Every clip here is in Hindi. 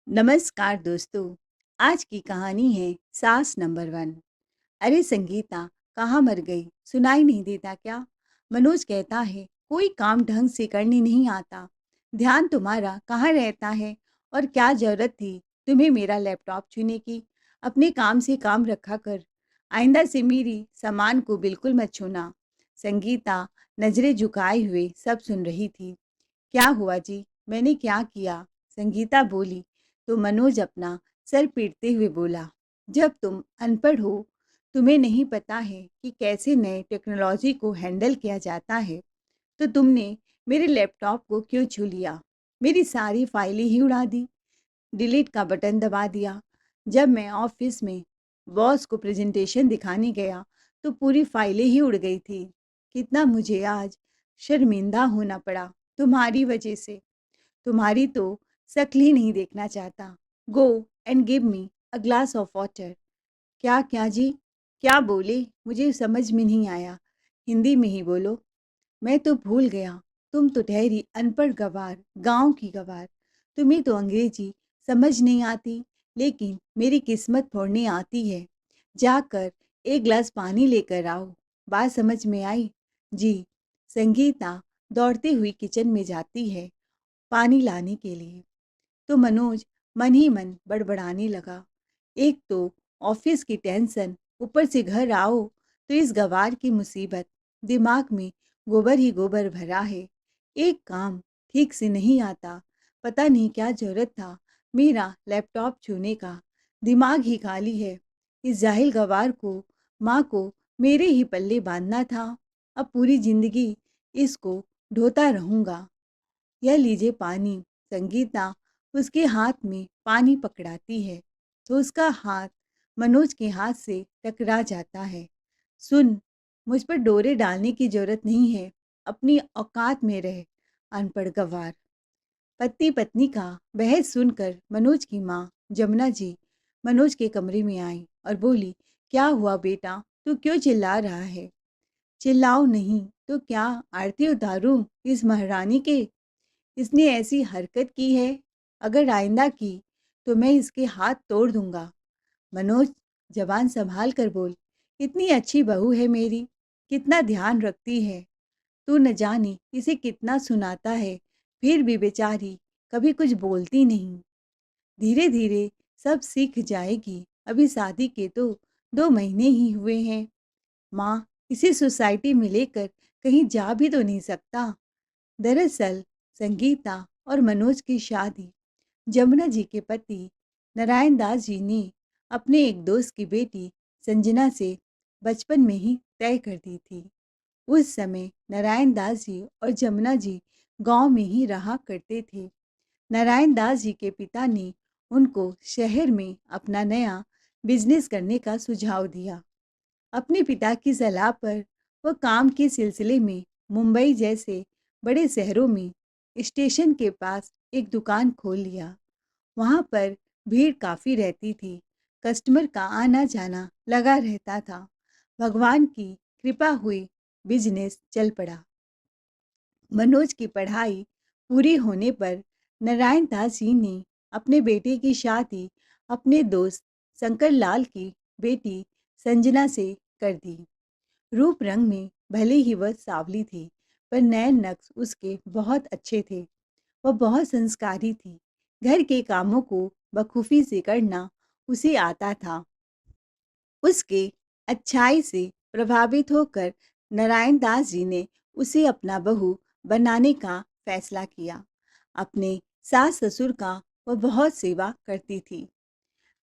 नमस्कार दोस्तों। आज की कहानी है सास नंबर वन। अरे संगीता, कहाँ मर गई? सुनाई नहीं देता क्या? मनोज कहता है कोई काम ढंग से करने नहीं आता। ध्यान तुम्हारा कहाँ रहता है? और क्या जरूरत थी तुम्हें मेरा लैपटॉप छूने की? अपने काम से काम रखा कर। आइंदा से मेरी सामान को बिल्कुल मत छूना। संगीता नजरें झुकाए हुए सब सुन रही थी। क्या हुआ जी? मैंने क्या किया? संगीता बोली तो मनोज अपना सर पीटते हुए बोला, जब तुम अनपढ़ हो, तुम्हें नहीं पता है कि कैसे नए टेक्नोलॉजी को हैंडल किया जाता है, तो तुमने मेरे लैपटॉप को क्यों छू लिया? मेरी सारी फाइलें ही उड़ा दी, डिलीट का बटन दबा दिया। जब मैं ऑफिस में बॉस को प्रेजेंटेशन दिखाने गया, तो पूरी फाइलें ही उड़ गई थी। कितना मुझे आज शर्मिंदा होना पड़ा तुम्हारी वजह से। तुम्हारी तो शक्ल ही नहीं देखना चाहता। Go and give me a glass of water. क्या क्या जी? क्या बोले? मुझे समझ में नहीं आया। हिंदी में ही बोलो। मैं तो भूल गया, तुम तो ठहरी अनपढ़ गवार, गांव की गवार। तुम्हें तो अंग्रेजी समझ नहीं आती, लेकिन मेरी किस्मत फोड़ने आती है। जाकर एक गिलास पानी लेकर आओ। बात समझ में आई? जी। संगीता दौड़ती हुई किचन में जाती है पानी लाने के लिए। तो मनोज मन ही मन बड़बड़ाने लगा। एक तो ऑफिस की टेंशन, ऊपर से घर आओ तो इस गवार की मुसीबत। दिमाग में गोबर ही गोबर भरा है। एक काम ठीक से नहीं आता। पता नहीं क्या जरूरत था मेरा लैपटॉप छूने का। दिमाग ही खाली है। इस जाहिल गवार को, माँ को मेरे ही पल्ले बांधना था। अब पूरी जिंदगी इसको ढोता रहूंगा। यह लीजिए पानी। संगीता उसके हाथ में पानी पकड़ाती है तो उसका हाथ मनोज के हाथ से टकरा जाता है। सुन, मुझ पर डोरे डालने की जरूरत नहीं है। अपनी औकात में रह, अनपढ़ गवार। पति पत्नी का बहस सुनकर मनोज की माँ जमुना जी मनोज के कमरे में आई और बोली, क्या हुआ बेटा? तू क्यों चिल्ला रहा है? चिल्लाओ नहीं तो क्या आरती उतारूं इस महारानी के? इसने ऐसी हरकत की है, अगर आइंदा की तो मैं इसके हाथ तोड़ दूंगा। मनोज, जबान संभाल कर बोल। इतनी अच्छी बहू है मेरी, कितना ध्यान रखती है। तू न जाने इसे कितना सुनाता है, फिर भी बेचारी कभी कुछ बोलती नहीं। धीरे धीरे सब सीख जाएगी। अभी शादी के तो 2 महीने ही हुए हैं। माँ, इसे सोसाइटी में लेकर कहीं जा भी तो नहीं सकता। दरअसल संगीता और मनोज की शादी जमुना जी के पति नारायण दास जी ने अपने एक दोस्त की बेटी संजना से बचपन में ही तय कर दी थी। उस समय नारायण दास जी और जमुना जी गांव में ही रहा करते थे। नारायण दास जी के पिता ने उनको शहर में अपना नया बिजनेस करने का सुझाव दिया। अपने पिता की सलाह पर वह काम के सिलसिले में मुंबई जैसे बड़े शहरों में स्टेशन के पास एक दुकान खोल लिया। वहाँ पर भीड़ काफ़ी रहती थी। कस्टमर का आना जाना लगा रहता था। भगवान की कृपा हुई बिजनेस चल पड़ा। मनोज की पढ़ाई पूरी होने पर नारायण दास जी ने अपने बेटे की शादी अपने दोस्त शंकर लाल की बेटी संजना से कर दी। रूप रंग में भले ही वह सांवली थी, पर नैन नक्श उसके बहुत अच्छे थे। वह बहुत संस्कारी थी। घर के कामों को बखूबी से करना उसे आता था। उसके अच्छाई से प्रभावित होकर नारायण दास जी ने उसे अपना बहू बनाने का फैसला किया। अपने सास ससुर का वह बहुत सेवा करती थी।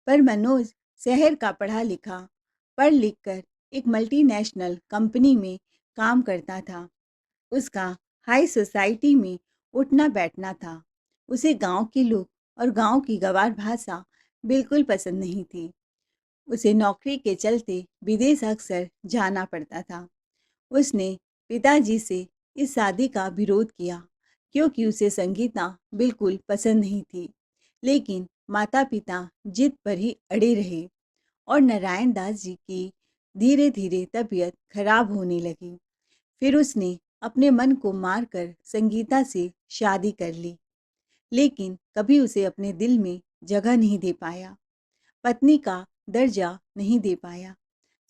पर मनोज शहर का पढ़ा लिखा, पढ़ लिख कर एक मल्टीनेशनल कंपनी में काम करता था। उसका हाई सोसाइटी में उठना बैठना था। उसे गांव के लोग और गांव की गंवार भाषा बिल्कुल पसंद नहीं थी। उसे नौकरी के चलते विदेश अक्सर जाना पड़ता था। उसने पिताजी से इस शादी का विरोध किया, क्योंकि उसे संगीता बिल्कुल पसंद नहीं थी। लेकिन माता पिता जिद पर ही अड़े रहे और नारायण दास जी की धीरे धीरे तबीयत खराब होने लगी। फिर उसने अपने मन को मारकर संगीता से शादी कर ली। लेकिन कभी उसे अपने दिल में जगह नहीं दे पाया, पत्नी का दर्जा नहीं दे पाया।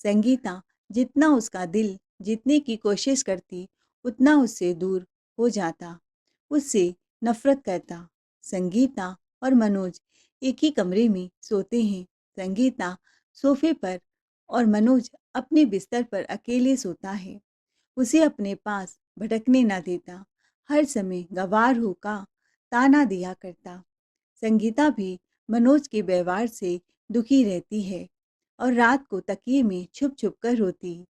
संगीता जितना उसका दिल जीतने की कोशिश करती, उतना उससे दूर हो जाता, उससे नफ़रत करता। संगीता और मनोज एक ही कमरे में सोते हैं। संगीता सोफ़े पर और मनोज अपने बिस्तर पर अकेले सोता है। उसे अपने पास भटकने ना देता, हर समय गँवार हो का ताना दिया करता। संगीता भी मनोज के व्यवहार से दुखी रहती है और रात को तकिए में छुप-छुप कर रोती।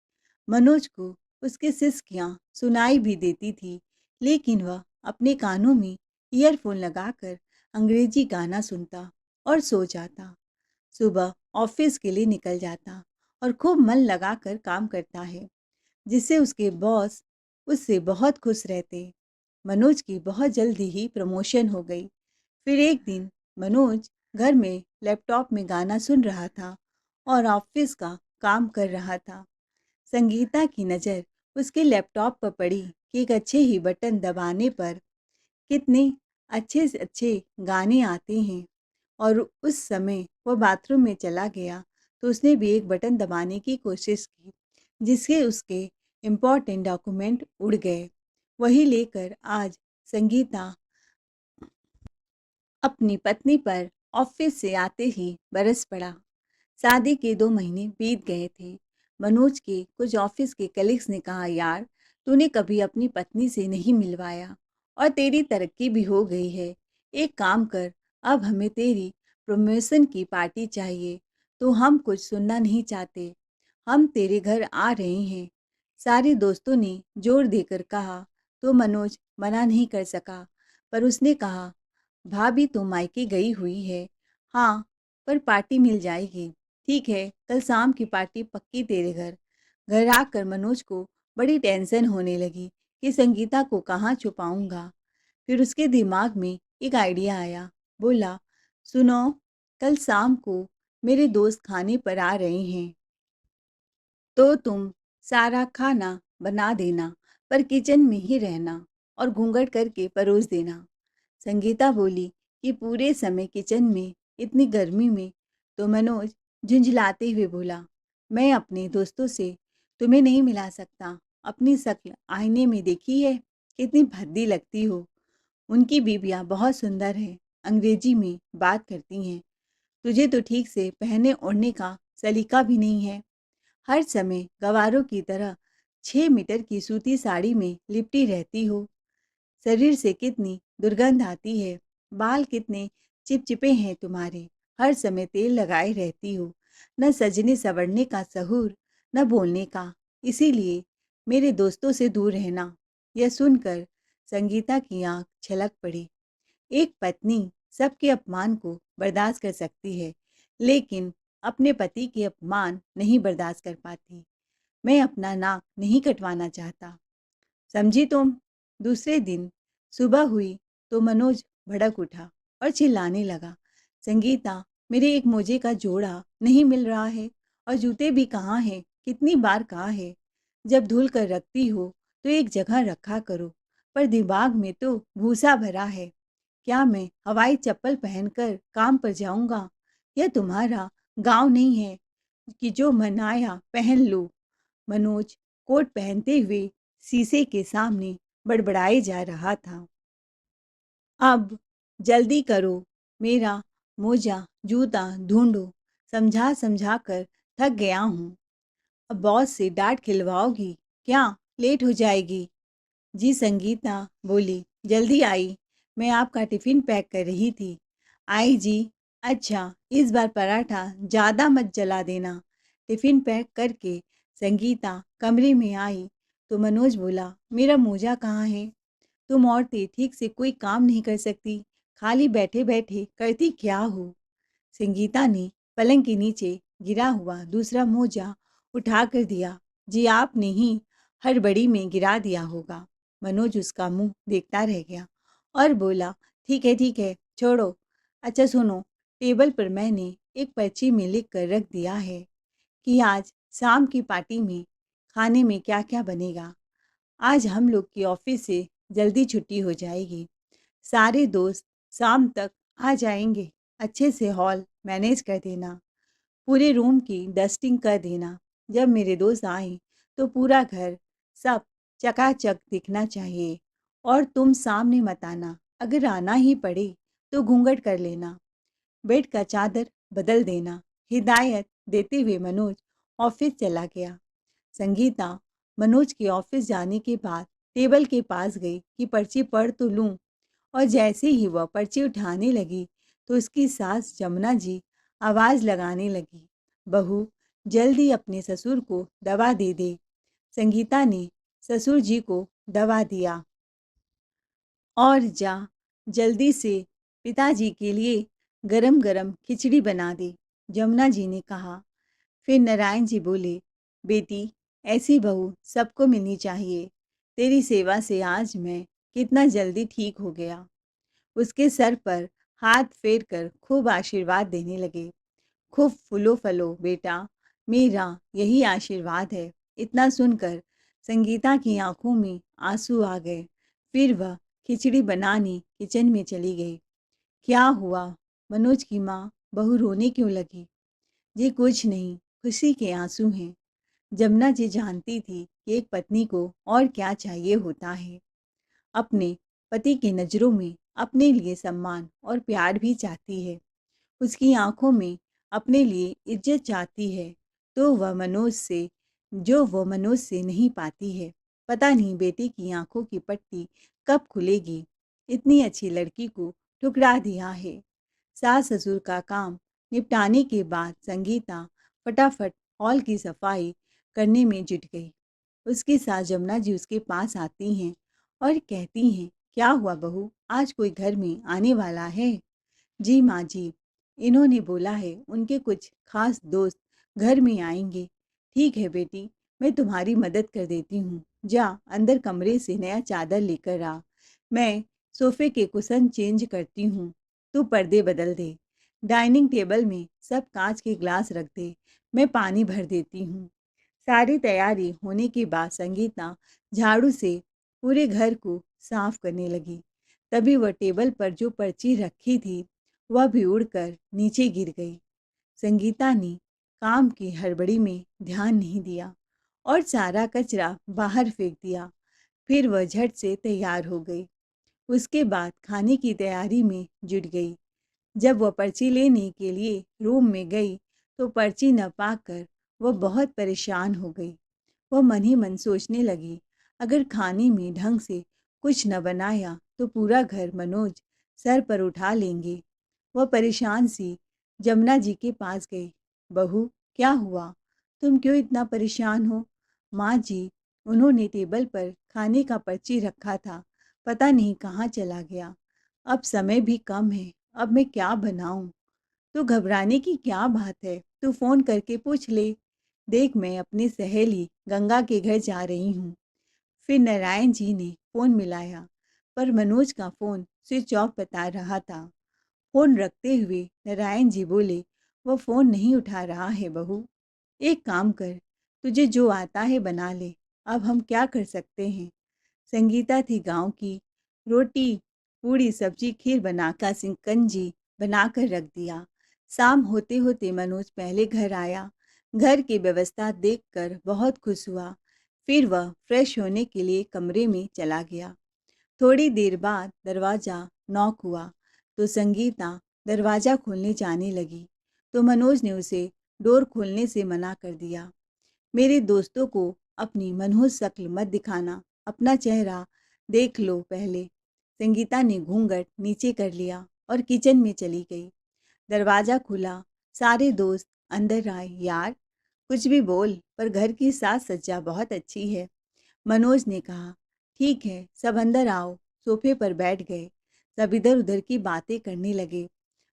मनोज को उसकी सिसकियाँ सुनाई भी देती थी, लेकिन वह अपने कानों में ईयरफ़ोन लगाकर अंग्रेज़ी गाना सुनता और सो जाता। सुबह ऑफ़िस के लिए निकल जाता और खूब मन लगाकर काम करता है, जिससे उसके बॉस उससे बहुत खुश रहते। मनोज की बहुत जल्दी ही प्रमोशन हो गई। फिर एक दिन मनोज घर में लैपटॉप में गाना सुन रहा था और ऑफ़िस का काम कर रहा था। संगीता की नज़र उसके लैपटॉप पर पड़ी कि एक अच्छे ही बटन दबाने पर कितने अच्छे से अच्छे गाने आते हैं, और उस समय वह बाथरूम में चला गया तो उसने भी एक बटन दबाने की कोशिश की, जिससे उसके इम्पोर्टेंट डॉक्यूमेंट उड़ गए। वही लेकर आज संगीता अपनी पत्नी पर ऑफिस से आते ही बरस पड़ा। शादी के 2 महीने बीत गए थे। मनोज के कुछ ऑफिस के कलीग्स ने कहा, यार तूने कभी अपनी पत्नी से नहीं मिलवाया और तेरी तरक्की भी हो गई है। एक काम कर, अब हमें तेरी प्रमोशन की पार्टी चाहिए, तो हम कुछ सुनना नहीं चाहते, हम तेरे घर आ रहे हैं। सारे दोस्तों ने जोर देकर कहा तो मनोज मना नहीं कर सका, पर उसने कहा, भाभी तो मायके गई हुई है। हाँ, पर पार्टी मिल जाएगी। ठीक है, कल शाम की पार्टी पक्की तेरे घर। घर आकर मनोज को बड़ी टेंशन होने लगी कि संगीता को कहाँ छुपाऊंगा। फिर उसके दिमाग में एक आइडिया आया। बोला, सुनो, कल शाम को मेरे दोस्त खाने पर आ रहे हैं, तो तुम सारा खाना बना देना, पर किचन में ही रहना और घूंघट करके परोस देना। संगीता बोली कि पूरे समय किचन में, इतनी गर्मी में। तो मनोज झुंझलाते हुए बोला, मैं अपने दोस्तों से तुम्हें नहीं मिला सकता। अपनी शक्ल आईने में देखी है, कितनी भद्दी लगती हो। उनकी बीबियाँ बहुत सुंदर हैं, अंग्रेजी में बात करती हैं। तुझे तो ठीक से पहने ओढ़ने का सलीका भी नहीं है। हर समय गवारों की तरह 6 मीटर की सूती साड़ी में लिपटी रहती हो। शरीर से कितनी दुर्गंध आती है, बाल कितने चिपचिपे हैं तुम्हारे, हर समय तेल लगाए रहती हो। न सजने संवरने का सहूर, न बोलने का। इसीलिए मेरे दोस्तों से दूर रहना। यह सुनकर संगीता की आंख छलक पड़ी। एक पत्नी सबके अपमान को बर्दाश्त कर सकती है, लेकिन अपने पति के अपमान नहीं बर्दाश्त कर पाती। मैं अपना नाक नहीं कटवाना चाहता, समझी तुम? दूसरे दिन सुबह हुई तो मनोज भड़क उठा और चिल्लाने लगा, संगीता, मेरे एक मोजे का जोड़ा नहीं मिल रहा है और जूते भी कहाँ हैं, कितनी बार कहा है, जब धुल कर रखती हो तो एक जगह रखा करो, पर दिमाग में तो भूसा भरा है। क्या मैं हवाई चप्पल पहनकर काम पर जाऊंगा? यह तुम्हारा गांव नहीं है कि जो मन आया पहन लो। मनोज कोट पहनते हुए शीशे के सामने बड़बड़ाए जा रहा था, अब जल्दी करो, मेरा मोजा जूता ढूंढो, समझा समझा कर थक गया हूँ। अब बॉस से डांट खिलवाओगी क्या? लेट हो जाएगी। जी, संगीता बोली, जल्दी आई, मैं आपका टिफ़िन पैक कर रही थी। आई जी। अच्छा, इस बार पराठा ज़्यादा मत जला देना। टिफ़िन पैक करके संगीता कमरे में आई तो मनोज बोला, मेरा मोजा कहाँ है? तुम औरतें ठीक से कोई काम नहीं कर सकती, खाली बैठे बैठे करती क्या हो? संगीता ने पलंग के नीचे गिरा हुआ दूसरा मोजा उठा कर दिया। जी, आपने ही हड़बड़ी में गिरा दिया होगा। मनोज उसका मुंह देखता रह गया और बोला, ठीक है, छोड़ो। अच्छा सुनो, टेबल पर मैंने एक पर्ची में लिख कर रख दिया है कि आज शाम की पार्टी में खाने में क्या क्या बनेगा। आज हम लोग की ऑफिस से जल्दी छुट्टी हो जाएगी, सारे दोस्त शाम तक आ जाएंगे। अच्छे से हॉल मैनेज कर देना, पूरे रूम की डस्टिंग कर देना। जब मेरे दोस्त आए तो पूरा घर सब चकाचक दिखना चाहिए। और तुम सामने मत आना, अगर आना ही पड़े तो घूंघट कर लेना। बेड का चादर बदल देना। हिदायत देते हुए मनोज ऑफिस चला गया। संगीता मनोज के ऑफिस जाने के बाद टेबल के पास गई कि पर्ची पढ़ तो लूं। और जैसे ही वह पर्ची उठाने लगी तो उसकी सास जमुना जी आवाज लगाने लगी, बहू जल्दी अपने ससुर को दवा दे दे। संगीता ने ससुर जी को दवा दिया। और जा जल्दी से पिताजी के लिए गरम गरम खिचड़ी बना दे, जमुना जी ने कहा। फिर नारायण जी बोले, बेटी ऐसी बहू सबको मिलनी चाहिए। तेरी सेवा से आज मैं कितना जल्दी ठीक हो गया। उसके सर पर हाथ फेर कर खूब आशीर्वाद देने लगे। खूब फूलो फलो बेटा, मेरा यही आशीर्वाद है। इतना सुनकर संगीता की आंखों में आंसू आ गए। फिर वह खिचड़ी बनाने किचन में चली गई। क्या हुआ? मनोज की माँ बहू रोने क्यों लगी? ये कुछ नहीं, खुशी के आंसू हैं। जमुना जी जानती थी कि एक पत्नी को और क्या चाहिए होता है। अपने पति की नज़रों में अपने लिए सम्मान और प्यार भी चाहती है। उसकी आंखों में अपने लिए इज्जत चाहती है, तो वह मनोज से नहीं पाती है। पता नहीं बेटी की आंखों की पट्टी कब खुलेगी। इतनी अच्छी लड़की को ठुकरा दिया है। सास ससुर का काम निपटाने के बाद संगीता फटाफट हॉल की सफाई करने में जुट गई। उसकी सास जमुना जी उसके पास आती हैं और कहती हैं, क्या हुआ बहू, आज कोई घर में आने वाला है? जी माँ जी, इन्होंने बोला है उनके कुछ खास दोस्त घर में आएंगे। ठीक है बेटी, मैं तुम्हारी मदद कर देती हूँ। जा अंदर कमरे से नया चादर लेकर आ। मैं सोफे के कुशन चेंज करती हूँ। तू पर्दे बदल दे। डाइनिंग टेबल में सब कांच के ग्लास रख दे। मैं पानी भर देती हूँ। सारी तैयारी होने के बाद संगीता झाड़ू से पूरे घर को साफ करने लगी। तभी वह टेबल पर जो पर्ची रखी थी वह भी उड़कर नीचे गिर गई। संगीता ने काम की हड़बड़ी में ध्यान नहीं दिया और सारा कचरा बाहर फेंक दिया। फिर वह झट से तैयार हो गई। उसके बाद खाने की तैयारी में जुट गई। जब वह पर्ची लेने के लिए रूम में गई तो पर्ची न पाकर वह बहुत परेशान हो गई। वह मन ही मन सोचने लगी, अगर खाने में ढंग से कुछ न बनाया तो पूरा घर मनोज सर पर उठा लेंगे। वह परेशान सी जमुना जी के पास गई। बहू क्या हुआ? तुम क्यों इतना परेशान हो? माँ जी, उन्होंने टेबल पर खाने का पर्ची रखा था, पता नहीं कहाँ चला गया। अब समय भी कम है, अब मैं क्या बनाऊं? तो घबराने की क्या बात है, तू फोन करके पूछ ले। देख मैं अपनी सहेली गंगा के घर जा रही हूँ। फिर नारायण जी ने फोन मिलाया, पर मनोज का फोन स्विच ऑफ बता रहा था। फोन रखते हुए नारायण जी बोले, वो फोन नहीं उठा रहा है बहू। एक काम कर, तुझे जो आता है बना ले, अब हम क्या कर सकते हैं। संगीता थी गांव की। रोटी पूड़ी सब्जी खीर बनाकर सिकंजी बनाकर रख दिया। शाम होते होते मनोज पहले घर आया। घर की व्यवस्था देखकर बहुत खुश हुआ। फिर वह फ्रेश होने के लिए कमरे में चला गया। थोड़ी देर बाद दरवाज़ा नॉक हुआ तो संगीता दरवाज़ा खोलने जाने लगी तो मनोज ने उसे डोर खोलने से मना कर दिया। मेरे दोस्तों को अपनी मनहूस शक्ल मत दिखाना, अपना चेहरा देख लो पहले। संगीता ने घूंघट नीचे कर लिया और किचन में चली गई। दरवाज़ा खुला, सारे दोस्त अंदर आए। यार कुछ भी बोल, पर घर की साज सज्जा बहुत अच्छी है, मनोज ने कहा। ठीक है, सब अंदर आओ। सोफे पर बैठ गए। सब इधर उधर की बातें करने लगे।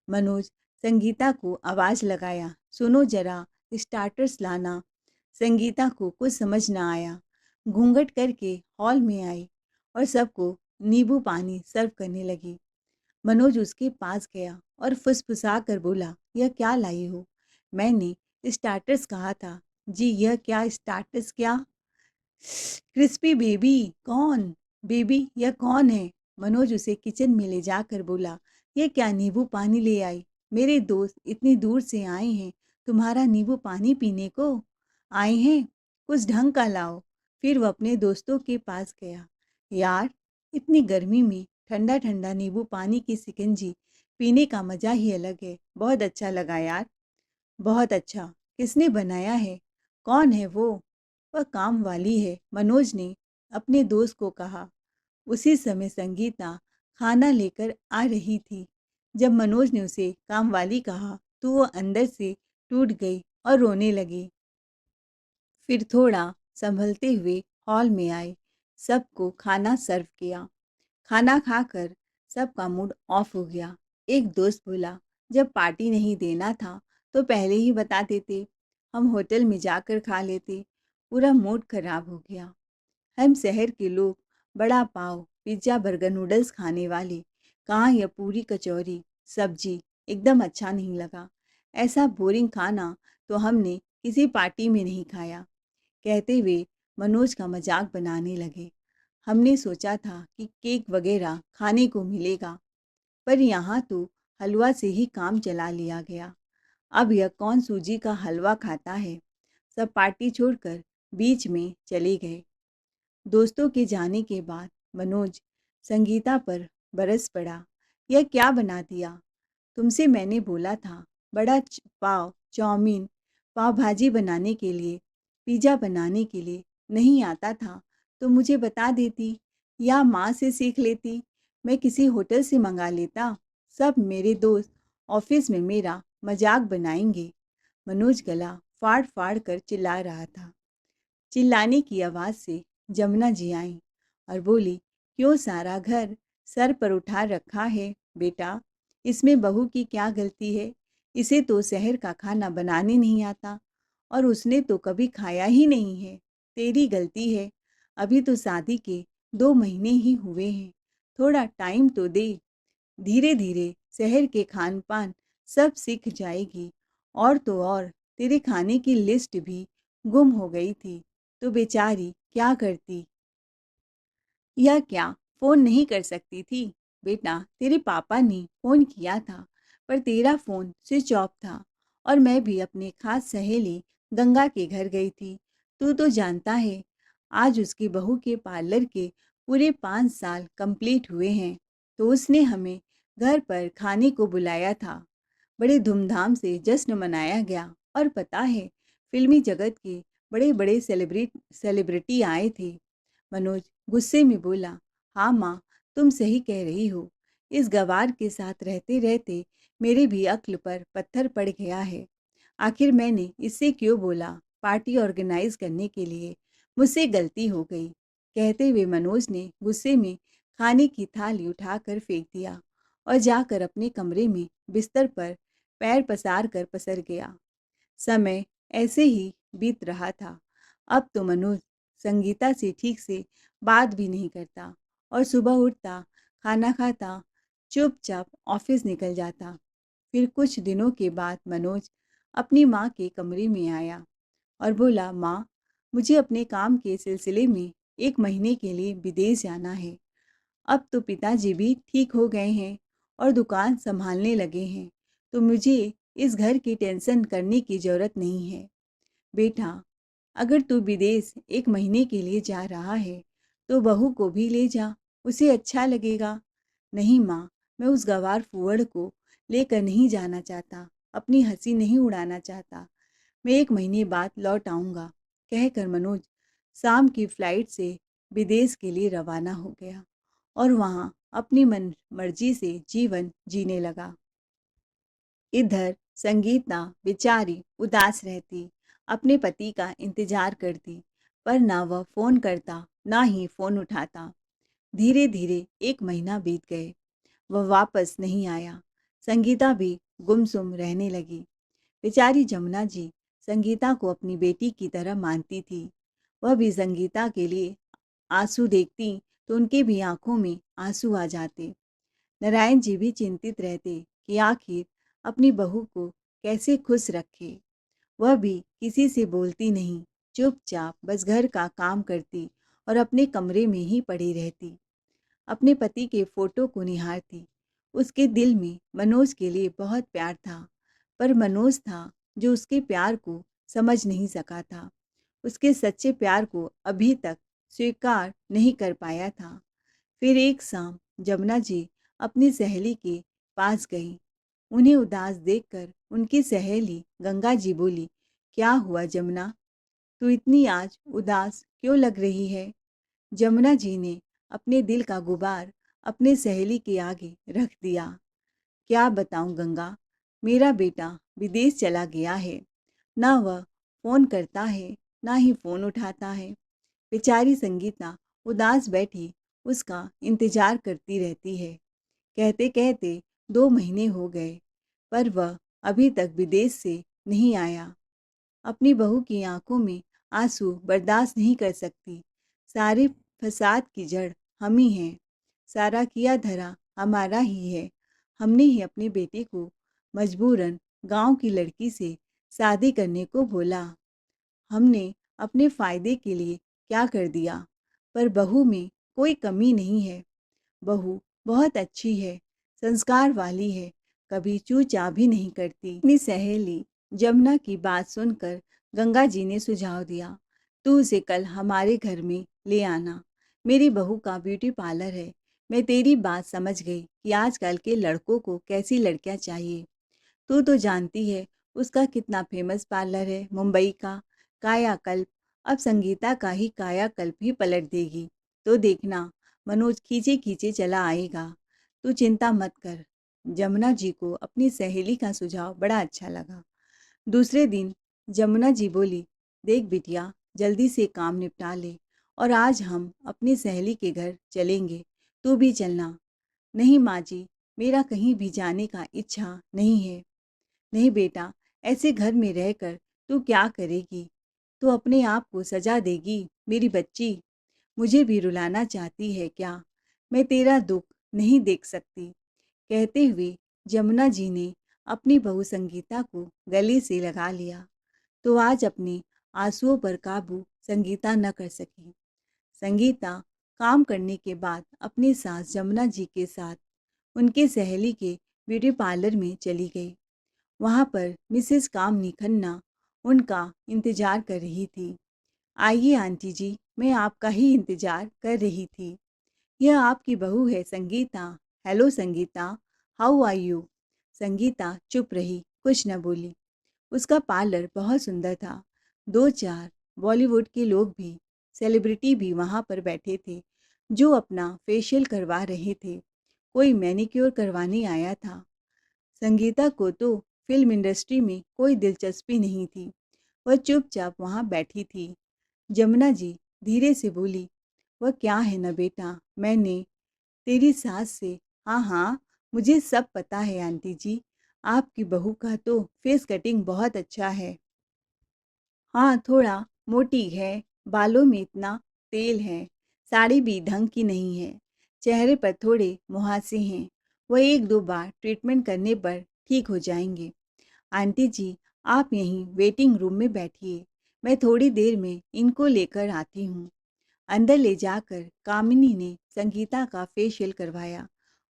मनोज संगीता को आवाज लगाया, सुनो जरा, स्टार्टर्स लाना। संगीता को कुछ समझ ना आया। घूंघट करके हॉल में आई और सबको नींबू पानी सर्व करने लगी। मनोज उसके पास गया और फुसफुसा कर बोला, यह क्या लाई हो? मैंने स्टार्टर्स कहा था। जी, यह क्या स्टार्टर्स क्या? Crispy baby? कौन बेबी? यह कौन है? मनोज उसे किचन में ले जाकर बोला, ये क्या नींबू पानी ले आई? मेरे दोस्त इतनी दूर से आए हैं तुम्हारा नींबू पानी पीने को। आए हैं, कुछ ढंग का लाओ। फिर वो अपने दोस्तों के पास गया। यार, इतनी गर्मी में ठंडा ठंडा नींबू पानी की शिकंजी पीने का मज़ा ही अलग है। बहुत अच्छा लगा यार। बहुत अच्छा। किसने बनाया है? कौन है वो? वह काम वाली है, मनोज ने अपने दोस्त को कहा। उसी समय संगीता खाना लेकर आ रही थी। जब मनोज ने उसे कामवाली कहा तो वो अंदर से टूट गई और रोने लगी। फिर थोड़ा संभलते हुए हॉल में आई, सबको खाना सर्व किया। खाना खाकर सबका मूड ऑफ हो गया। एक दोस्त बोला, जब पार्टी नहीं देना था तो पहले ही बता देते, हम होटल में जाकर खा लेते। पूरा मूड खराब हो गया। हम शहर के लोग बड़ा पाव, पिज्ज़ा, बर्गर, नूडल्स खाने वाले, कहाँ यह पूरी कचौरी, सब्जी एकदम अच्छा नहीं लगा। ऐसा बोरिंग खाना तो हमने किसी पार्टी में नहीं खाया। कहते हुए मनोज का मजाक बनाने लगे। हमने सोचा था कि केक वगैरह खाने को मिलेगा, पर यहाँ तो हलवा से ही काम चला लिया गया। अब यह कौन सूजी का हलवा खाता है। सब पार्टी छोड़कर बीच में चले गए। दोस्तों के जाने के बाद मनोज संगीता पर बरस पड़ा। यह क्या बना दिया? तुमसे मैंने बोला था बड़ा पाव, चाउमीन, पाव भाजी बनाने के लिए, पिज़्ज़ा बनाने के लिए नहीं आता था तो मुझे बता देती या माँ से सीख लेती। मैं किसी होटल से मंगा लेता। सब मेरे दोस्त ऑफिस में मेरा मजाक बनाएंगे। मनोज गला फाड़ फाड़ कर चिल्ला रहा था। चिल्लाने की आवाज़ से जमुना जी आईं और बोली, क्यों सारा घर सर पर उठा रखा है बेटा? इसमें बहू की क्या गलती है? इसे तो शहर का खाना बनाने नहीं आता और उसने तो कभी खाया ही नहीं है। तेरी गलती है। अभी तो शादी के 2 महीने ही हुए हैं। थोड़ा टाइम तो दे। धीरे धीरे शहर के खान पान सब सीख जाएगी। और तो और तेरे खाने की लिस्ट भी गुम हो गई थी तो बेचारी क्या करती। यह क्या फ़ोन नहीं कर सकती थी? बेटा, तेरे पापा ने फ़ोन किया था पर तेरा फ़ोन स्विच ऑफ था और मैं भी अपने खास सहेली गंगा के घर गई थी। तू तो जानता है आज उसकी बहू के पार्लर के पूरे 5 साल कंप्लीट हुए हैं तो उसने हमें घर पर खाने को बुलाया था। बड़े धूमधाम से जश्न मनाया गया और पता है फिल्मी जगत के बड़े बड़े सेलिब्रिटी आए थे। मनोज गुस्से में बोला, हाँ माँ, तुम सही कह रही हो। इस गवार के साथ रहते रहते मेरे भी अक्ल पर पत्थर पड़ गया है। आखिर मैंने इससे क्यों बोला? पार्टी ऑर्गेनाइज करने के लिए मुझसे गलती हो गई। कहते हुए मनोज ने गुस्से में खाने की थाली उठाकर फेंक दिया और जाकर अपने कमरे में बिस्तर पर पैर पसार कर पसर गया। समय ऐसे ही बीत रहा था। अब तो मनोज संगीता से ठीक से बात भी नहीं करता और सुबह उठता, खाना खाता, चुपचाप ऑफिस निकल जाता। फिर कुछ दिनों के बाद मनोज अपनी माँ के कमरे में आया और बोला, माँ, मुझे अपने काम के सिलसिले में 1 महीने के लिए विदेश जाना है। अब तो पिताजी भी ठीक हो गए हैं और दुकान संभालने लगे हैं तो मुझे इस घर की टेंशन करने की ज़रूरत नहीं है। बेटा, अगर तू विदेश 1 महीने के लिए जा रहा है तो बहू को भी ले जा, उसे अच्छा लगेगा। नहीं माँ, मैं उस गँवार फूहड़ को लेकर नहीं जाना चाहता, अपनी हंसी नहीं उड़ाना चाहता। मैं 1 महीने बाद लौट आऊँगा, कहकर मनोज शाम की फ्लाइट से विदेश के लिए रवाना हो गया और वहाँ अपनी मन मर्जी से जीवन जीने लगा। इधर संगीता बेचारी उदास रहती, अपने पति का इंतजार करती, पर ना वह फ़ोन करता, ना ही फ़ोन उठाता। धीरे धीरे 1 महीना बीत गए, वह वापस नहीं आया। संगीता भी गुमसुम रहने लगी। बेचारी जमुना जी संगीता को अपनी बेटी की तरह मानती थी। वह भी संगीता के लिए आंसू देखती तो उनके भी आंखों में आंसू आ जाते। नारायण जी भी चिंतित रहते कि आखिर अपनी बहू को कैसे खुश रखे। वह भी किसी से बोलती नहीं, चुपचाप बस घर का काम करती और अपने कमरे में ही पड़ी रहती। अपने पति के फोटो को निहारती। उसके दिल में मनोज के लिए बहुत प्यार था, पर मनोज था जो उसके प्यार को समझ नहीं सका था, उसके सच्चे प्यार को अभी तक स्वीकार नहीं कर पाया था। फिर एक शाम जमुना जी अपनी सहेली के पास गई। उन्हें उदास देखकर उनकी सहेली गंगा जी बोली, क्या हुआ जमुना, तू इतनी आज उदास क्यों लग रही है? जमुना जी ने अपने दिल का गुबार अपने सहेली के आगे रख दिया। क्या बताऊं गंगा, मेरा बेटा विदेश चला गया है। ना वह फोन करता है, ना ही फोन उठाता है। बेचारी संगीता उदास बैठी उसका इंतजार करती रहती है। कहते कहते 2 महीने हो गए, पर वह अभी तक विदेश से नहीं आया। अपनी बहू की आंखों में आंसू बर्दाश्त नहीं कर सकती। सारे फसाद की जड़ हम ही हैं। सारा किया धरा हमारा ही है। हमने ही अपने बेटे को मजबूरन गांव की लड़की से शादी करने को बोला। हमने अपने फायदे के लिए क्या कर दिया, पर बहू में कोई कमी नहीं है। बहू बहुत अच्छी है, संस्कार वाली है, कभी चूचा भी नहीं करती। अपनी सहेली जमुना की बात सुनकर गंगा जी ने सुझाव दिया, तू उसे कल हमारे घर में ले आना। मेरी बहू का ब्यूटी पार्लर है। मैं तेरी बात समझ गई कि आजकल के लड़कों को कैसी लड़कियां चाहिए। तू तो जानती है उसका कितना फेमस पार्लर है मुंबई का, कायाकल्प। अब संगीता का ही कायाकल्प ही पलट देगी, तो देखना मनोज खींचे खींचे चला आएगा। तू चिंता मत कर। जमुना जी को अपनी सहेली का सुझाव बड़ा अच्छा लगा। दूसरे दिन जमुना जी बोली, देख बिटिया, जल्दी से काम निपटा ले और आज हम अपनी सहेली के घर चलेंगे, तू भी चलना। नहीं माँ जी, मेरा कहीं भी जाने का इच्छा नहीं है। नहीं बेटा, ऐसे घर में रहकर तू क्या करेगी? तू अपने आप को सजा देगी मेरी बच्ची। मुझे भी रुलाना चाहती है क्या? मैं तेरा दुख नहीं देख सकती। कहते हुए जमुना जी ने अपनी बहू संगीता को गले से लगा लिया, तो आज अपने आंसुओं पर काबू संगीता न कर सकी। संगीता काम करने के बाद अपनी सास जमुना जी के साथ उनके सहेली के ब्यूटी पार्लर में चली गई। वहाँ पर मिसेस कामनी खन्ना उनका इंतजार कर रही थी। आइए आंटी जी, मैं आपका ही इंतजार कर रही थी। यह आपकी बहू है Sangeeta. Hello Sangeeta, how are you? Sangeeta चुप रही, कुछ न बोली। उसका पार्लर बहुत सुंदर था। 2-4 बॉलीवुड के लोग भी, सेलिब्रिटी भी वहाँ पर बैठे थे, जो अपना फेशियल करवा रहे थे। कोई मैनिक्योर करवाने आया था। संगीता को तो फिल्म इंडस्ट्री में कोई दिलचस्पी नहीं थी। वह चुपचाप वहाँ बैठी थी। जमुना जी धीरे से बोली, वह क्या है ना बेटा, मैंने तेरी सास से, हाँ हाँ, मुझे सब पता है आंटी जी। आपकी बहू का तो फेस कटिंग बहुत अच्छा है। हाँ, थोड़ा मोटी है, बालों में इतना तेल है, साड़ी भी ढंग की नहीं है, चेहरे पर थोड़े मुहासे हैं। वह 1-2 बार ट्रीटमेंट करने पर ठीक हो जाएंगे। आंटी जी, आप यहीं वेटिंग रूम में बैठिए, मैं थोड़ी देर में इनको लेकर आती हूँ। अंदर ले जाकर कामिनी ने संगीता का फेशियल करवाया,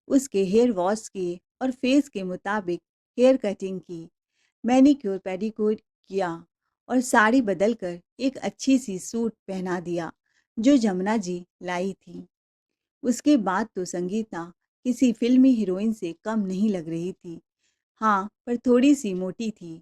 उसके हेयर वॉश किए और फेस के मुताबिक हेयर कटिंग की, मैनीक्योर पेडिक्योर किया और साड़ी बदलकर एक अच्छी सी सूट पहना दिया जो जमुना जी लाई थी। उसके बाद तो संगीता किसी फिल्मी हीरोइन से कम नहीं लग रही थी। हाँ, पर थोड़ी सी मोटी थी,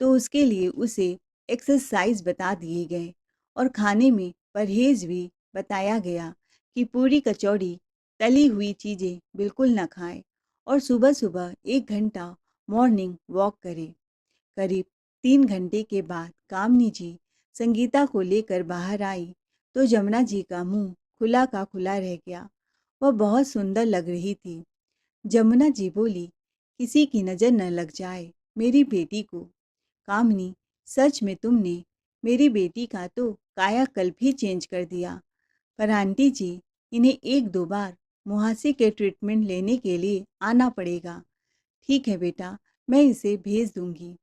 तो उसके लिए उसे एक्सरसाइज बता दिए गए और खाने में परहेज भी बताया गया कि पूरी कचौड़ी, तली हुई चीज़ें बिल्कुल न खाए और सुबह सुबह 1 घंटा मॉर्निंग वॉक करे। करीब 3 घंटे के बाद कामनी जी संगीता को लेकर बाहर आई, तो जमुना जी का मुंह खुला का खुला रह गया। वह बहुत सुंदर लग रही थी। जमुना जी बोली, किसी की नज़र न लग जाए मेरी बेटी को। कामनी, सच में तुमने मेरी बेटी का तो कायाकल्प ही चेंज कर दिया। पर आंटी जी, इन्हें 1-2 बार मुहासे के ट्रीटमेंट लेने के लिए आना पड़ेगा। ठीक है बेटा, मैं इसे भेज दूंगी।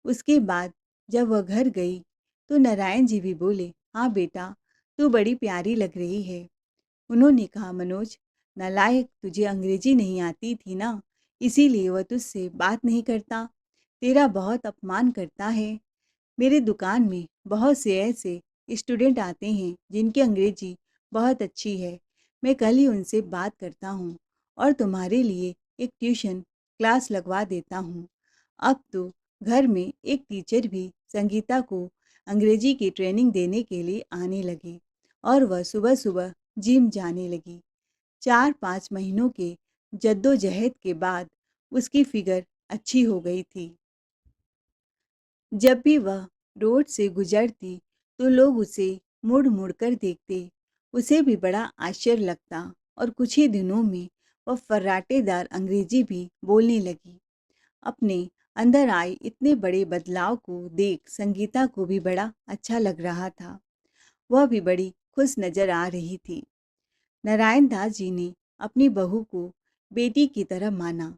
उसके बाद जब वह घर गई, तो नारायण जी भी बोले, हाँ बेटा, तू बड़ी प्यारी लग रही है। उन्होंने कहा, मनोज, नालायक, तुझे अंग्रेजी नहीं आती थी ना, इसीलिए वह तुझसे बात नहीं करता, तेरा बहुत अपमान करता है। मेरी दुकान में बहुत से ऐसे स्टूडेंट आते हैं जिनकी अंग्रेजी बहुत अच्छी है। मैं कल ही उनसे बात करता हूँ और तुम्हारे लिए एक ट्यूशन क्लास लगवा देता हूँ। अब तो घर में एक टीचर भी संगीता को अंग्रेजी की ट्रेनिंग देने के लिए आने लगे और वह सुबह सुबह जिम जाने लगी। 4-5 महीनों के जद्दोजहद के बाद उसकी फिगर अच्छी हो गई थी। जब भी वह रोड से गुजरती तो लोग उसे मुड़ मुड़ कर देखते। उसे भी बड़ा आश्चर्य लगता और कुछ ही दिनों में वह फर्राटेदार अंग्रेजी भी बोलने लगी। अपने अंदर आए इतने बड़े बदलाव को देख संगीता को भी बड़ा अच्छा लग रहा था। वह भी बड़ी खुश नजर आ रही थी। नारायण दास जी ने अपनी बहू को बेटी की तरह माना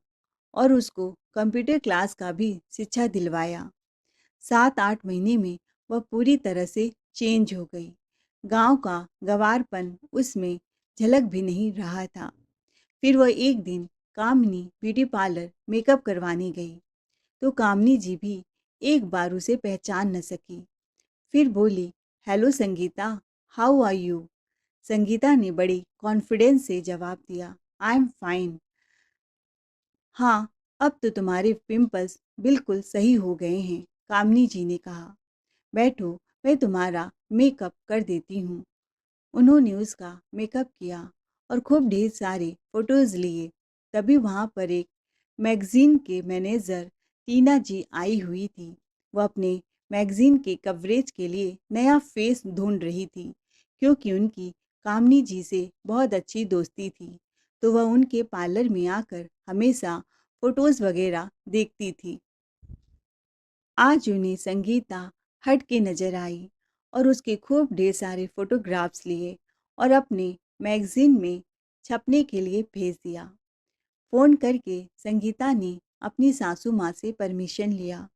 और उसको कंप्यूटर क्लास का भी शिक्षा दिलवाया। 7-8 महीने में वह पूरी तरह से चेंज हो गई। गांव का गंवारपन उसमें झलक भी नहीं रहा था। फिर वह एक दिन कामिनी ब्यूटी पार्लर मेकअप करवाने गई तो कामिनी जी भी एक बार उसे पहचान न सकी। फिर बोली, hello Sangeeta, how are you? Sangeeta ने बड़ी कॉन्फिडेंस से जवाब दिया, आई एम फाइन। हाँ, अब तो तुम्हारे पिंपल्स बिल्कुल सही हो गए हैं, कामिनी जी ने कहा। बैठो, मैं तुम्हारा मेकअप कर देती हूँ। उन्होंने उसका मेकअप किया और खूब ढेर सारे फोटोज लिए। तभी वहाँ पर एक मैगजीन के मैनेजर टीना जी आई हुई थी। वह अपने मैगजीन के कवरेज के लिए नया फेस ढूंढ रही थी, क्योंकि उनकी कामनी जी से बहुत अच्छी दोस्ती थी। तो वह उनके पार्लर में आकर हमेशा फोटोज वगैरह देखती थी। आज उन्हें संगीता हट के नजर आई और उसके खूब ढेर सारे फोटोग्राफ्स लिए और अपने मैगजीन में छपने के लिए भेज दिया। फ़ोन करके संगीता ने अपनी सासू माँ से परमिशन लिया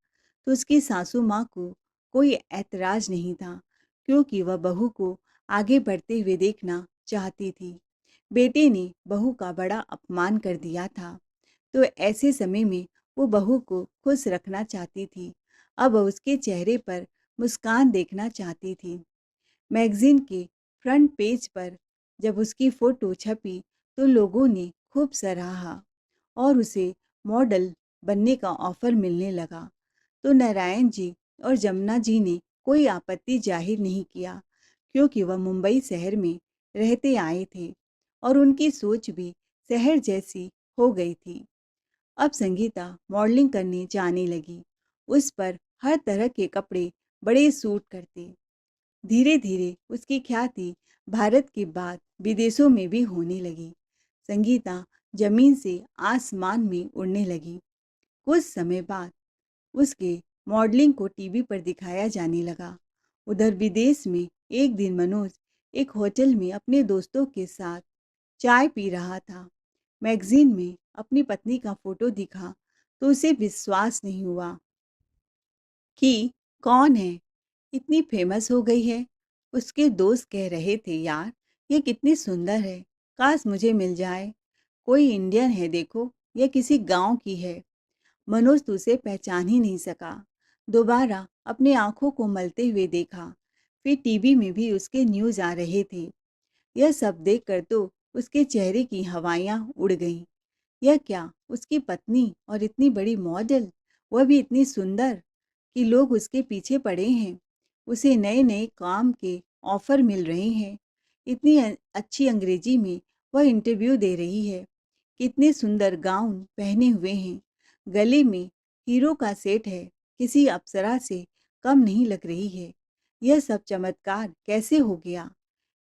तो उसकी सासू माँ को कोई ऐतराज़ नहीं था, क्योंकि वह बहू को आगे बढ़ते हुए देखना चाहती थी। बेटे ने बहू का बड़ा अपमान कर दिया था, तो ऐसे समय में वो बहू को खुश रखना चाहती थी। अब वह उसके चेहरे पर मुस्कान देखना चाहती थी। मैगजीन के फ्रंट पेज पर जब उसकी फोटो छपी तो लोगों ने खूब सराहा और उसे मॉडल बनने का ऑफर मिलने लगा। तो नारायण जी और जमुना जी ने कोई आपत्ति जाहिर नहीं किया, क्योंकि वह मुंबई शहर में रहते आए थे और उनकी सोच भी शहर जैसी हो गई थी। अब संगीता मॉडलिंग करने जाने लगी। उस पर हर तरह के कपड़े बड़े सूट करते। धीरे धीरे उसकी ख्याति भारत के बाद विदेशों में भी होने लगी। संगीता जमीन से आसमान में उड़ने लगी। कुछ समय बाद उसके मॉडलिंग को टीवी पर दिखाया जाने लगा। उधर विदेश में एक दिन मनोज एक होटल में अपने दोस्तों के साथ चाय पी रहा था। मैगजीन में अपनी पत्नी का फोटो दिखा तो उसे विश्वास नहीं हुआ कि कौन है, इतनी फेमस हो गई है। उसके दोस्त कह रहे थे, यार ये कितनी सुंदर है, काश मुझे मिल जाए। कोई इंडियन है देखो, यह किसी गांव की है। मनोज तो उसे पहचान ही नहीं सका। दोबारा अपने आंखों को मलते हुए देखा। फिर टीवी में भी उसके न्यूज आ रहे थे। यह सब देखकर तो उसके चेहरे की हवाइयां उड़ गईं। यह क्या, उसकी पत्नी और इतनी बड़ी मॉडल, वह भी इतनी सुंदर कि लोग उसके पीछे पड़े हैं। उसे नए नए काम के ऑफर मिल रहे हैं। इतनी अच्छी अंग्रेजी में वह इंटरव्यू दे रही है। कितने सुंदर गाउन पहने हुए हैं। गले में हीरो का सेट है, किसी अप्सरा से कम नहीं लग रही है। यह सब चमत्कार कैसे हो गया?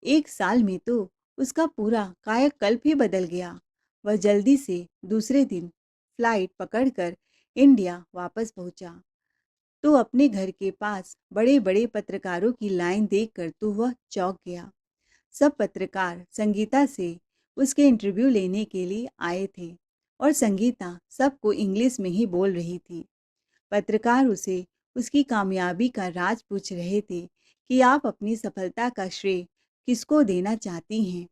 एक साल में तो उसका पूरा कायाकल्प ही बदल गया। वह जल्दी से दूसरे दिन फ्लाइट पकड़कर इंडिया वापस पहुंचा तो अपने घर के पास बड़े बड़े पत्रकारों की लाइन देखकर तो वह चौंक गया। सब पत्रकार संगीता से उसके इंटरव्यू लेने के लिए आए थे और संगीता सबको इंग्लिश में ही बोल रही थी। पत्रकार उसे उसकी कामयाबी का राज पूछ रहे थे कि आप अपनी सफलता का श्रेय किसको देना चाहती हैं।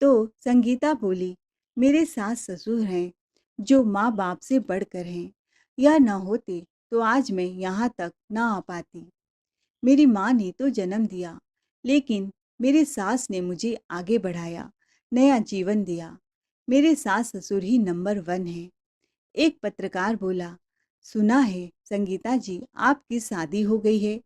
तो संगीता बोली, मेरे सास ससुर हैं जो माँ बाप से बढ़कर हैं। यह न होते तो आज मैं यहाँ तक ना आ पाती। मेरी माँ ने तो जन्म दिया, लेकिन मेरे सास ने मुझे आगे बढ़ाया, नया जीवन दिया। मेरे सास ससुर ही नंबर वन है। एक पत्रकार बोला, सुना है संगीता जी आपकी शादी हो गई है,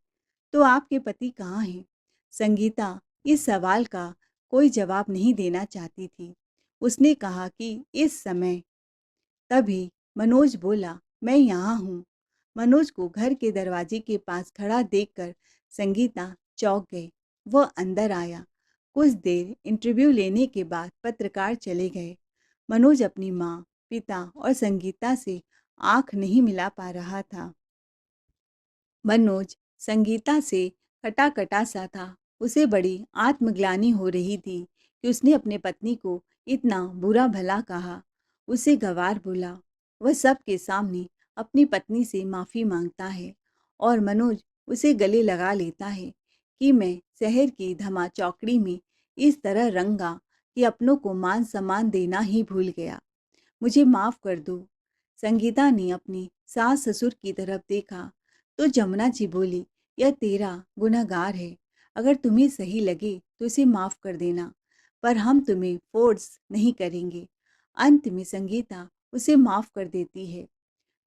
तो आपके पति कहाँ हैं? संगीता इस सवाल का कोई जवाब नहीं देना चाहती थी। उसने कहा कि इस समय। तभी मनोज बोला, मैं यहाँ हूँ। मनोज को घर के दरवाजे के पास खड़ा देखकर संगीता चौंक गई। वह अंदर आया। कुछ देर इंटरव्यू लेने के बाद पत्रकार चले गए। मनोज अपनी माँ, पिता और संगीता से आंख नहीं मिला पा रहा था। मनोज संगीता से कटा-कटा सा था। उसे बड़ी आत्मग्लानि हो रही थी कि उसने अपने पत्नी को इतना बुरा भला कहा। उसे गँवार बोला, वह सबके सामने अपनी पत्नी से माफ़ी माँगता है और मनोज उसे गले लगा लेता है कि मैं शहर की धमा-चौकड़ी में इस तरह रंगा कि अपनों को मान-सम्मान देना ही भूल गया। मुझे माफ़ कर दो। संगीता ने अपनी सास-ससुर की तरफ देखा तो जमुना जी बोली, यह तेरा गुनहगार है। अगर तुम्हें सही लगे तो इसे माफ़ कर देना, पर हम तुम्हें फ़ोर्स नहीं करेंगे। अंत में संगीता उसे माफ़ कर देती है।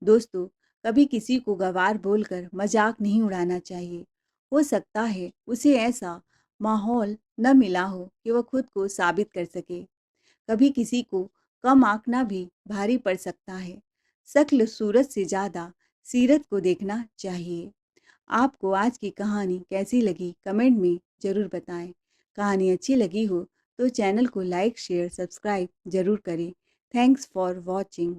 दोस्तों, कभी किसी को गँवार बोलकर मज़ाक नहीं उड़ाना चाहिए। हो सकता है उसे ऐसा माहौल न मिला हो कि वह खुद को साबित कर सके। कभी किसी को कम आंकना भी भारी पड़ सकता है। शक्ल सूरत से ज़्यादा सीरत को देखना चाहिए। आपको आज की कहानी कैसी लगी कमेंट में ज़रूर बताएं। कहानी अच्छी लगी हो तो चैनल को लाइक शेयर सब्सक्राइब ज़रूर करें। Thanks for watching.